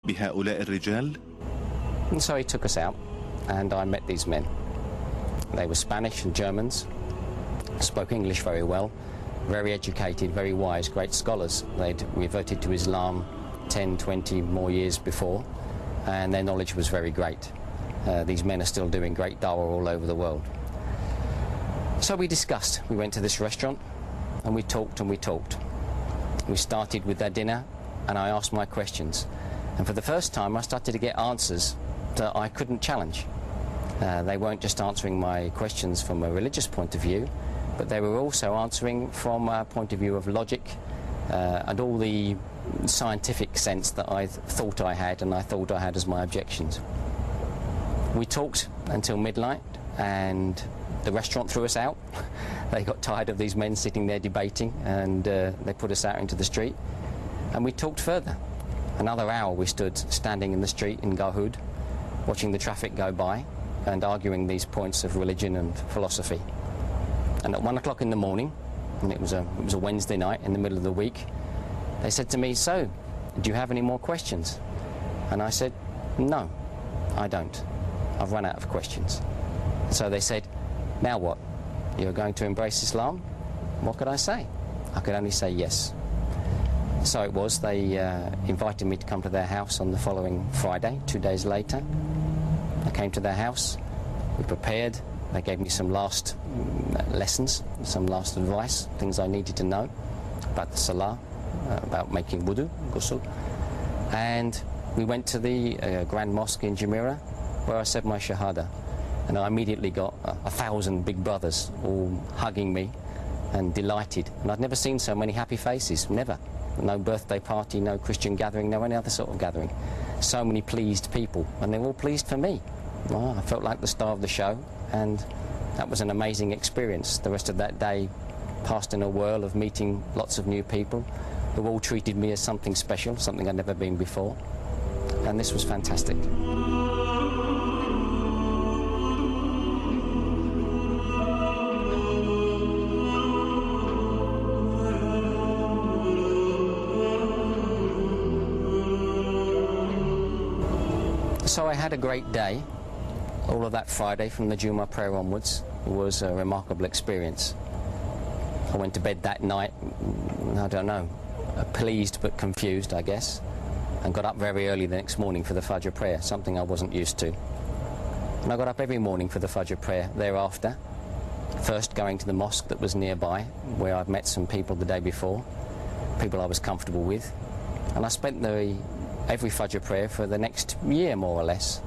بهؤلاء الرجال؟ And so he took us out, and I met these men. They were Spanish and Germans, spoke English very well, very educated, very wise, great scholars. They'd reverted to Islam 10, 20 more years before, and their knowledge was very great. These men are still doing great dawah all over the world. So we discussed. We went to this restaurant, and we talked and we talked. We started with their dinner, and I asked my questions. And for the first time, I started to get answers that I couldn't challenge. They weren't just answering my questions from a religious point of view, but they were also answering from a point of view of logic and all the scientific sense that I thought I had and I thought I had as my objections. We talked until midnight, and the restaurant threw us out. They got tired of these men sitting there debating, and they put us out into the street, and we talked further. Another hour we stood standing in the street in Garhoud, watching the traffic go by and arguing these points of religion and philosophy. And at 1 o'clock in the morning, and it was a Wednesday night in the middle of the week, they said to me, "So, do you have any more questions?" And I said, "No, I don't. I've run out of questions." So they said, "Now what? You're going to embrace Islam?" What could I say? I could only say yes. So it was. They invited me to come to their house on the following Friday, 2 days later. I came to their house, we prepared, they gave me some last lessons, some last advice, things I needed to know about the Salah, about making wudu, ghusl. And we went to the Grand Mosque in Jumeirah, where I said my Shahada. And I immediately got 1,000 big brothers all hugging me and delighted. And I'd never seen so many happy faces, never. No birthday party, no Christian gathering, no any other sort of gathering. So many pleased people, and they were all pleased for me. Well, I felt like the star of the show, and that was an amazing experience. The rest of that day passed in a whirl of meeting lots of new people who all treated me as something special, something I'd never been before. And this was fantastic. So I had a great day. All of that Friday from the Juma prayer onwards was a remarkable experience. I went to bed that night, I don't know, pleased but confused, I guess, and got up very early the next morning for the Fajr prayer, something I wasn't used to. And I got up every morning for the Fajr prayer thereafter, first going to the mosque that was nearby, where I'd met some people the day before, people I was comfortable with, and I spent every Fajr prayer for the next year, more or less,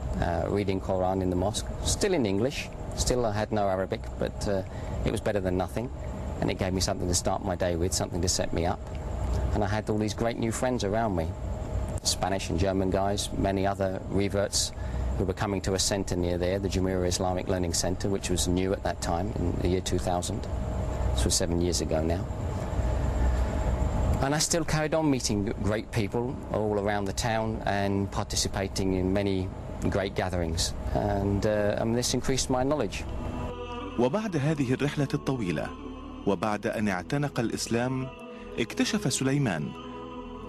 reading Quran in the mosque, still in English. Still I had no Arabic, but it was better than nothing, and it gave me something to start my day with, something to set me up. And I had all these great new friends around me, Spanish and German guys, many other reverts who were coming to a centre near there, the Jumeirah Islamic Learning Centre, which was new at that time, in the year 2000. This was 7 years ago now. And I still carried on meeting great people all around the town and participating in many great gatherings. And this increased my knowledge. وبعد هذه الرحلة الطويلة وبعد أن اعتنق الإسلام اكتشف سليمان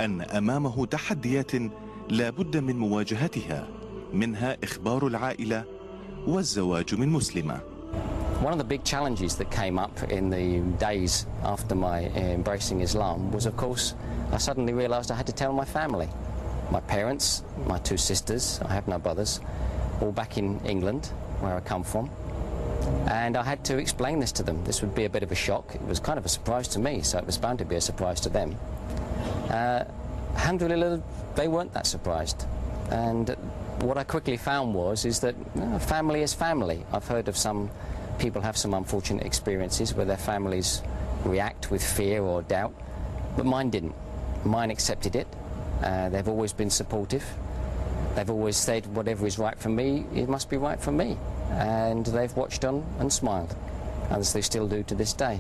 أن أمامه تحديات لا بد من مواجهتها، منها إخبار العائلة والزواج من مسلمة. One of the big challenges that came up in the days after my embracing Islam was, of course, I suddenly realised I had to tell my family. My parents, my 2 sisters, I have no brothers, all back in England, where I come from. And I had to explain this to them. This would be a bit of a shock. It was kind of a surprise to me, so it was bound to be a surprise to them. Alhamdulillah, they weren't that surprised. And what I quickly found is that family is family. I've heard of some people have some unfortunate experiences where their families react with fear or doubt, but mine didn't. Mine accepted it. They've always been supportive. They've always said whatever is right for me, it must be right for me. And they've watched on and smiled, as they still do to this day.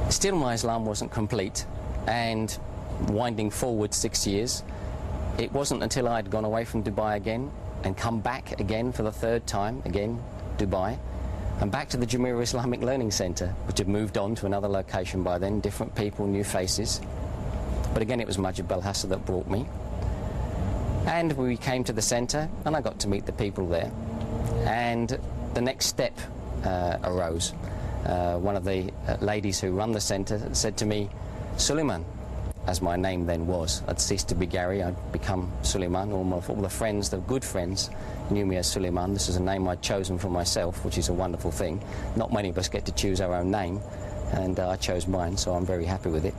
Still, my Islam wasn't complete, and winding forward 6 years, it wasn't until I'd gone away from Dubai again and come back again for the 3rd time, again, Dubai, and back to the Jumeirah Islamic Learning Centre, which had moved on to another location by then, different people, new faces, But again, it was Majid Belhassa that brought me. And we came to the centre, and I got to meet the people there. And the next step arose. One of the ladies who run the centre said to me, Suleiman, as my name then was. I'd ceased to be Gary, I'd become Suleiman. All the friends, the good friends, knew me as Suleiman. This is a name I'd chosen for myself, which is a wonderful thing. Not many of us get to choose our own name, and I chose mine, so I'm very happy with it.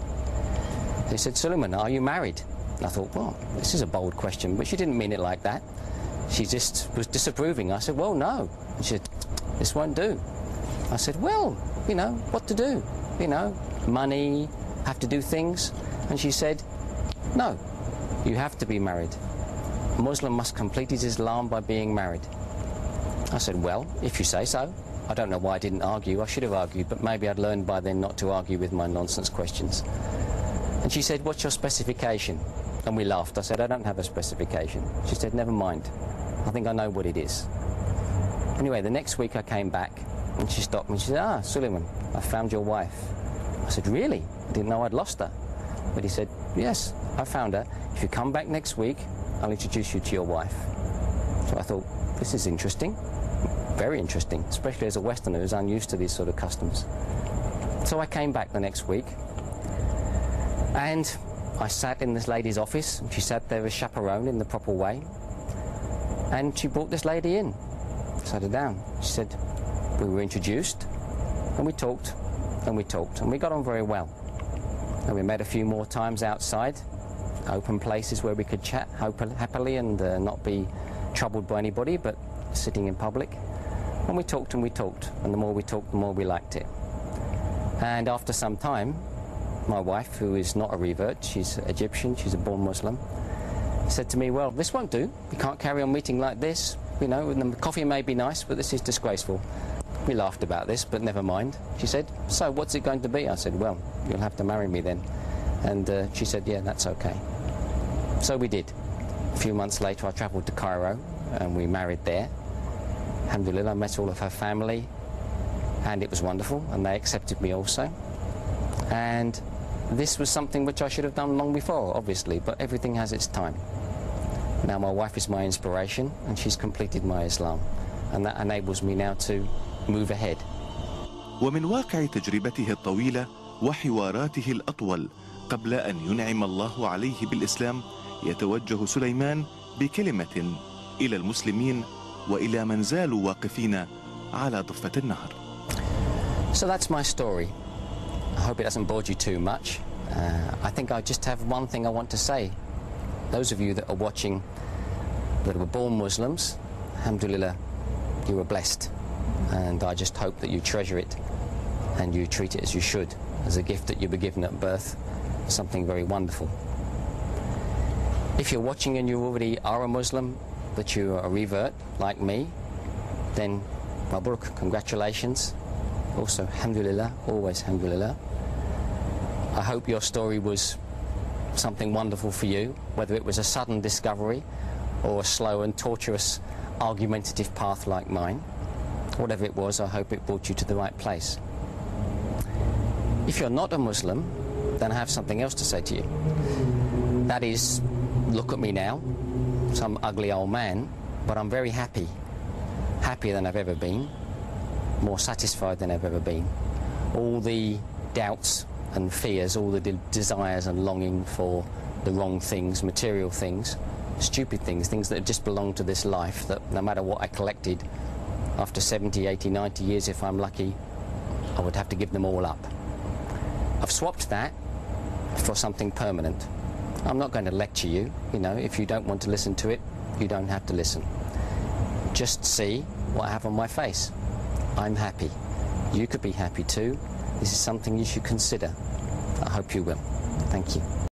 They said, Suleiman, are you married? I thought, well, this is a bold question, but she didn't mean it like that. She just was disapproving. I said, well, no. And she said, this won't do. I said, well, you know, what to do? You know, money, have to do things. And she said, no, you have to be married. A Muslim must complete his Islam by being married. I said, well, if you say so. I don't know why I didn't argue. I should have argued, but maybe I'd learned by then not to argue with my nonsense questions. And she said, what's your specification? And we laughed. I said, I don't have a specification. She said, never mind. I think I know what it is. Anyway, the next week I came back and she stopped me. She said, Suleiman, I found your wife. I said, really? I didn't know I'd lost her. But he said, yes, I found her. If you come back next week, I'll introduce you to your wife. So I thought, this is interesting. Very interesting, especially as a Westerner who's unused to these sort of customs. So I came back the next week. And I sat in this lady's office, and she sat there as chaperone in the proper way. And she brought this lady in, sat her down. She said, we were introduced, and we talked, and we talked, and we got on very well. And we met a few more times outside, open places where we could chat happily and not be troubled by anybody, but sitting in public. And we talked, and the more we talked, the more we liked it. And after some time, my wife, who is not a revert, she's Egyptian, she's a born Muslim, said to me, well, this won't do. You can't carry on meeting like this. You know, the coffee may be nice, but this is disgraceful. We laughed about this, but never mind. She said, so what's it going to be? I said, well, you'll have to marry me then. And she said, yeah, that's okay. So we did. A few months later, I travelled to Cairo, and we married there. Alhamdulillah, I met all of her family, and it was wonderful, and they accepted me also. And this was something which I should have done long before, obviously, but everything has its time. Now my wife is my inspiration, and she's completed my Islam, and that enables me now to move ahead. ومن واقع تجربته الطويلة وحواراته الأطول قبل أن ينعم الله عليه بالإسلام يتوجه سليمان بكلمة إلى المسلمين وإلى من زالوا واقفين على ضفة النهر. So that's my story. I hope it doesn't bore you too much. I think I just have one thing I want to say. Those of you that are watching that were born Muslims, alhamdulillah, you were blessed. And I just hope that you treasure it and you treat it as you should, as a gift that you were given at birth, something very wonderful. If you're watching and you already are a Muslim, but you are a revert like me, then Mabruk, congratulations. Also, alhamdulillah, always alhamdulillah. I hope your story was something wonderful for you, whether it was a sudden discovery or a slow and tortuous argumentative path like mine. Whatever it was, I hope it brought you to the right place. If you're not a Muslim, then I have something else to say to you. That is, look at me now, some ugly old man, but I'm very happy. Happier than I've ever been, more satisfied than I've ever been. All the doubts and fears, all the desires and longing for the wrong things, material things, stupid things, things that just belong to this life, that no matter what I collected, after 70, 80, 90 years, if I'm lucky, I would have to give them all up. I've swapped that for something permanent. I'm not going to lecture you, you know, if you don't want to listen to it, you don't have to listen. Just see what I have on my face. I'm happy. You could be happy too. This is something you should consider. I hope you will. Thank you.